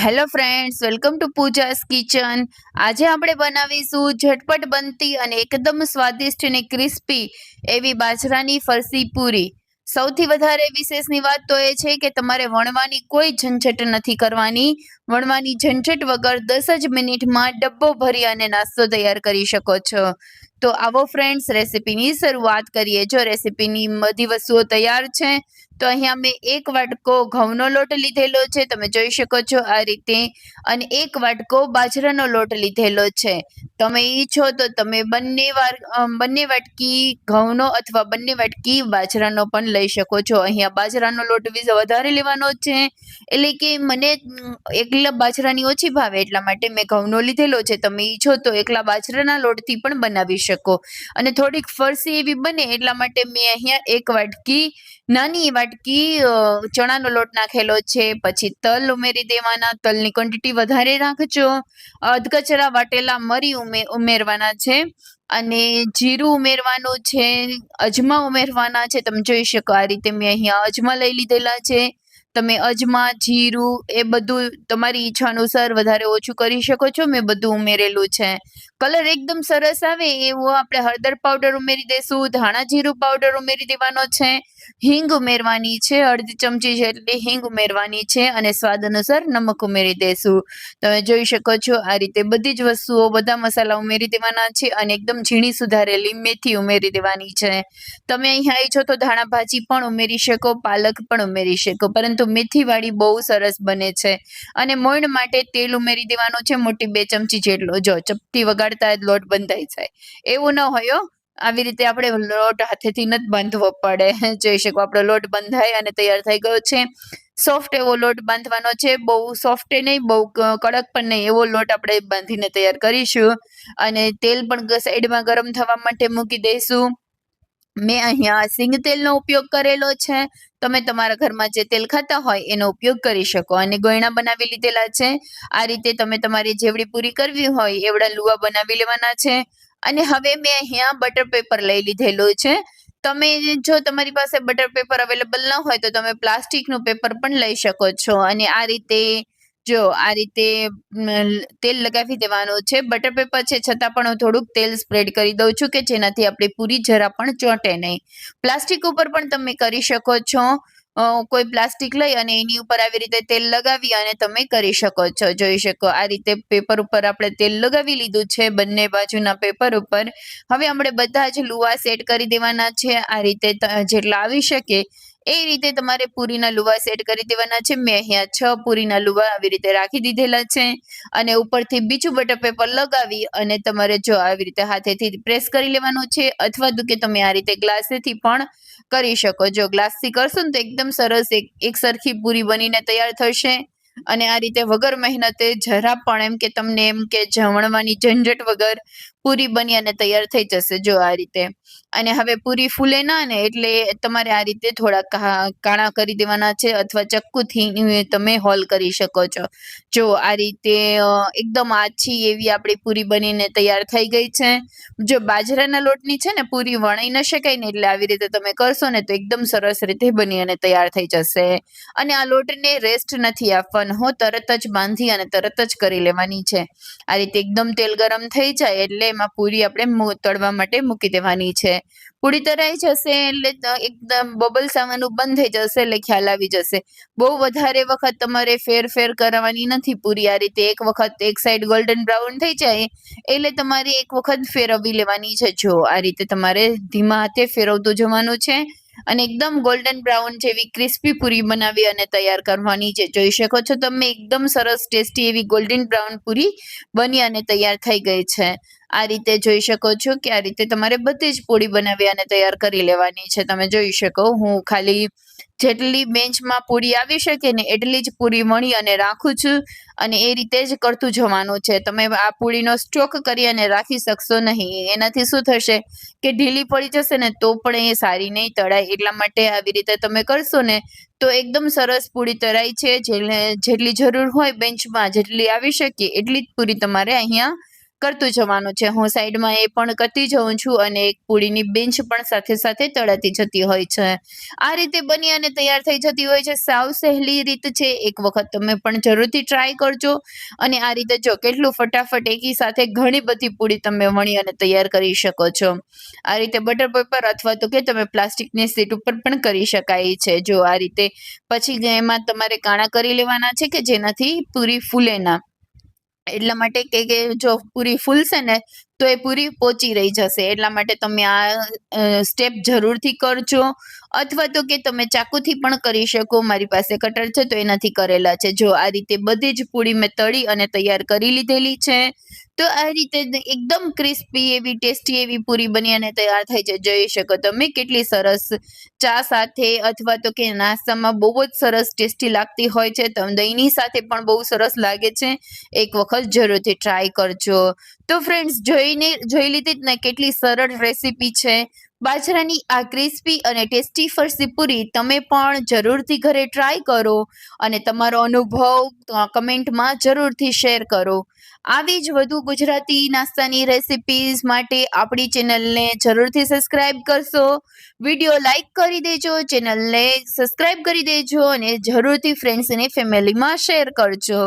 Hello friends, welcome to Pooja's kitchen. આજે આપણે બનાવીશું ઝટપટ બનતી અને એકદમ સ્વાદિષ્ટ અને ક્રિસ્પી એવી બાજરાની ફરસી પૂરી। સૌથી વધારે વિશેષની વાત તો એ છે કે તમારે વણવાની કોઈ ઝંઝટ નથી કરવાની। વણવાની ઝંઝટ વગર 10 જ મિનિટમાં ડબ્બો ભરી અને નાસ્તો તૈયાર કરી શકો છો। તો આવો ફ્રેન્ડ્સ, રેસીપીની શરૂઆત કરીએ। જો રેસીપીની બધી વસ્તુઓ તૈયાર છે તો અહીંયા મેં 1 વાટકો ઘઉંનો લોટ લીધેલો છે, તમે જોઈ શકો છો આ રીતે, અને 1 વાટકો બાજરાનો લોટ લીધેલો છે। તમે ઈચ્છો તો તમે બંને વાટકી ઘઉંનો અથવા બંને વાટકી બાજરાનો પણ લઈ શકો છો। અહીંયા બાજરાનો લોટ વધારે લેવાનો છે, એટલે કે મને એકલા બાજરાની ઓછી ભાવે એટલા માટે મેં ઘઉંનો લીધેલો છે। તમે ઈચ્છો તો એકલા બાજરાના લોટથી પણ બનાવી શકો, અને થોડીક ફરસી એવી બને એટલા માટે મેં અહીંયા 1 નાની વાટકી ચણાનો લોટ નાખેલો છે। પછી તલ ઉમેરી દેવાના, તલની ક્વોન્ટિટી વધારે રાખજો। અધકચરા વાટેલા મરી ઉમેરવાના છે, અને જીરું ઉમેરવાનું છે, અજમા ઉમેરવાના છે। તમે જોઈ શકો આ રીતે મેં અહીંયા અજમા લઈ લીધેલા છે। તમે અજમા, જીરું એ બધું તમારી ઈચ્છા અનુસાર વધારે ઓછું કરી શકો છો। મેં બધું ઉમેરેલું છે। કલર એકદમ સરસ આવે એવો આપણે હળદર પાવડર ઉમેરી દેશું, ધાણા જીરું પાવડર ઉમેરી દેવાનો છે, હિંગ ઉમેરવાની છે, અડધી ચમચી જેટલી હિંગ ઉમેરવાની છે, અને સ્વાદ અનુસાર નમક ઉમેરી દેશું। તમે જોઈ શકો છો આ રીતે બધી જ વસ્તુઓ, બધા મસાલા ઉમેરી દેવાના છે, અને એકદમ ઝીણી સુધારેલી મેથી ઉમેરી દેવાની છે। તમે અહીંયા ઈચ્છો તો ધાણા ભાજી પણ ઉમેરી શકો, પાલક પણ ઉમેરી શકો, પરંતુ મેથી વાળી બહુ સરસ બને છે। અને મોઈણ માટે તેલ ઉમેરી દેવાનું છે, મોટી 2 ચમચી જેટલો। જો ચપટી વગાડતા જ લોટ બંધાઈ જાય એવું ન હોય, આવી રીતે આપણે લોટ હાથેથી નથી બાંધવો પડે। જોઈ શકો આપણો લોટ બંધાય અને તૈયાર થઈ ગયો છે। સોફ્ટ એવો લોટ બાંધવાનો છે, બહુ સોફ્ટ નહીં, બહુ કડક પણ નહીં, એવો લોટ આપણે બાંધીને તૈયાર કરીશું। અને તેલ પણ સાઈડમાં ગરમ થવા માટે મૂકી દઈશું। મેં અહીંયા સિંગ તેલનો ઉપયોગ કરેલો છે, તમે તમારા ઘરમાં જે તેલ ખાતા હોય એનો ઉપયોગ કરી શકો। અને ગોયણા બનાવી લીધેલા છે। આ રીતે તમે તમારી જેવડી પૂરી કરવી હોય એવડા લુવા બનાવી લેવાના છે। અને હવે મેં અહીંયા બટર પેપર લઈ લીધેલું છે। તમે જો તમારી પાસે બટર પેપર અવેલેબલ ન હોય તો તમે પ્લાસ્ટિકનું પેપર પણ લઈ શકો છો। અને આ રીતે જો આ રીતે તેલ લગાવી દેવાનું છે। બટર પેપર છે છતાં પણ હું થોડુંક તેલ સ્પ્રેડ કરી દઉં છું, કે જેનાથી આપણી પૂરી જરા પણ ચોંટે નહીં। પ્લાસ્ટિક ઉપર પણ તમે કરી શકો છો। કોઈ પ્લાસ્ટિક લઈ અને એની ઉપર આવી રીતે તેલ લગાવી અને તમે કરી શકો છો। જોઈ શકો આ રીતે પેપર ઉપર આપણે તેલ લગાવી લીધું છે, બંને બાજુના પેપર ઉપર। હવે આપણે બધા જ લુવા સેટ કરી દેવાના છે, આ રીતે જેટલા આવી શકે એ રીતે તમારે પૂરીના લુવા સેટ કરી દેવાના છે। મેં અહીંયા 6 પૂરીના લુવા આવી રીતે રાખી દીધેલા છે, અને ઉપરથી બીજું બટર પેપર લગાવી અને તમારે જો આવી રીતે હાથેથી પ્રેસ કરી લેવાનું છે, અથવા તો કે તમે આ રીતે ગ્લાસેથી પણ કરી શકો। જો ગ્લાસથી કરશો ને તો એકદમ સરસ એક સરખી પૂરી બનીને તૈયાર થશે। અને આ રીતે વગર મહેનતે જરા પણ એમ કે તમને એમ કે જમણવાની ઝંઝટ વગર પૂરી બની અને તૈયાર થઈ જશે। જો આ રીતે, અને હવે પૂરી ફૂલે ના ને એટલે તમારે આ રીતે થોડા કાણા કરી દેવાના છે, અથવા ચક્કુથી તમે હોલ કરી શકો છો। જો આ રીતે એકદમ આછી એવી આપણી પૂરી બનીને તૈયાર થઈ ગઈ છે। જો બાજરાના લોટની છે ને પૂરી વણાઈ ન શકાય ને, એટલે આવી રીતે તમે કરશો ને તો એકદમ સરસ રીતે બની અને તૈયાર થઈ જશે। અને આ લોટને રેસ્ટ નથી આપવાનો, તરત જ બાંધી અને તરત જ કરી લેવાની છે। આ રીતે એકદમ તેલ ગરમ થઈ જાય એટલે એમાં પૂરી આપણે તળવા માટે મૂકી દેવાની છે। પૂરી તળાઈ જશે એટલે એકદમ બબલ્સ આવવાનું બંધ થઈ જશે, એટલે ખ્યાલ આવી જશે। બહુ વધારે વખત તમારે ફેર કરવાની નથી પૂરી। આ રીતે એક વખત એક સાઈડ ગોલ્ડન બ્રાઉન થઈ જાય એટલે તમારે એક વખત ફેરવી લેવાની છે। જો આ રીતે તમારે ધીમા હાથે ફેરવતું જવાનું છે, અને એકદમ ગોલ્ડન બ્રાઉન જેવી ક્રિસ્પી પૂરી બનાવી અને તૈયાર કરવાની છે। જોઈ શકો છો તમે એકદમ સરસ ટેસ્ટી એવી ગોલ્ડન બ્રાઉન પૂરી બની અને તૈયાર થઈ ગઈ છે। આ રીતે જોઈ શકો છો કે આ રીતે તમારે બધી જ પૂરી બનાવી અને તૈયાર કરી લેવાની છે। તમે જોઈ શકો હું ખાલી જેટલી બેન્ચમાં પૂરી આવી શકે ને એટલી જ પૂરી વણી અને રાખું છું, અને એ રીતે જ કરતું જવાનું છે। તમે આ પૂરીનો સ્ટોક કરી અને રાખી શકશો નહીં, એનાથી શું થશે કે ઢીલી પડી જશે ને તો પણ એ સારી નહીં તળાય। એટલા માટે આવી રીતે તમે કરશો ને તો એકદમ સરસ પૂરી તળાઈ છે। જેટલી જરૂર હોય બેન્ચમાં જેટલી આવી શકે એટલી જ પૂરી તમારે અહીંયા કરતું જવાનું છે. હું સાઈડમાં એ પણ કરતી જઉં છું અને એક પૂરીની બેન્ચ પણ સાથે સાથે તળાતી જતી હોય છે. આ રીતે બની અને તૈયાર થઈ જતી હોય છે. સાવ સહેલી રીત છે. એક વખત તમે પણ જરૂરથી ટ્રાય કરજો અને આ રીતે જો કેટલું ફટાફટ એકી સાથે ઘણી બધી પૂરી તમે વણી અને તૈયાર કરી શકો છો. આ રીતે બટર પેપર અથવા તો કે તમે પ્લાસ્ટિકની શીટ ઉપર પણ કરી શકાય છે. જો આ રીતે પછી એમાં તમારે કાણા કરી લેવાના છે કે જેનાથી પૂરી ફૂલે ના. એટલા માટે કે જો પૂરી ફૂલશે ને તો એ પૂરી પોચી રહી જશે. એટલા માટે તમે આ સ્ટેપ જરૂરથી કરજો અથવા તો કે તમે ચાકુથી પણ કરી શકો. મારી પાસે કટર છે તો એનાથી કરેલા છે. જો આ રીતે બધી જ પૂરી મેં તળી અને તૈયાર કરી લીધેલી છે. તો આ રીતે એકદમ ક્રિસ્પી એવી ટેસ્ટી એવી પૂરી બની અને તૈયાર થઈ છે. જોઈ શકો તમે કેટલી સરસ ચા સાથે અથવા તો કે નાસ્તામાં બહુ જ સરસ ટેસ્ટી લાગતી હોય છે. તો દહીંની સાથે પણ બહુ સરસ લાગે છે. એક વખત જરૂરથી ટ્રાય કરજો. તો ફ્રેન્ડ્સ જોઈ લીધી જ ને કેટલી સરળ રેસીપી છે. બાજરાની આ ક્રિસ્પી અને ટેસ્ટી ફરસી પૂરી તમે પણ જરૂરથી ઘરે ટ્રાય કરો અને તમારો અનુભવ કમેન્ટમાં જરૂરથી શેર કરો. આવી જ વધુ ગુજરાતી નાસ્તાની રેસિપીઝ માટે આપણી ચેનલને જરૂરથી સબસ્ક્રાઇબ કરશો. વિડીયો લાઈક કરી દેજો, ચેનલને સબસ્ક્રાઇબ કરી દેજો અને જરૂરથી ફ્રેન્ડ્સ અને ફેમિલીમાં શેર કરજો.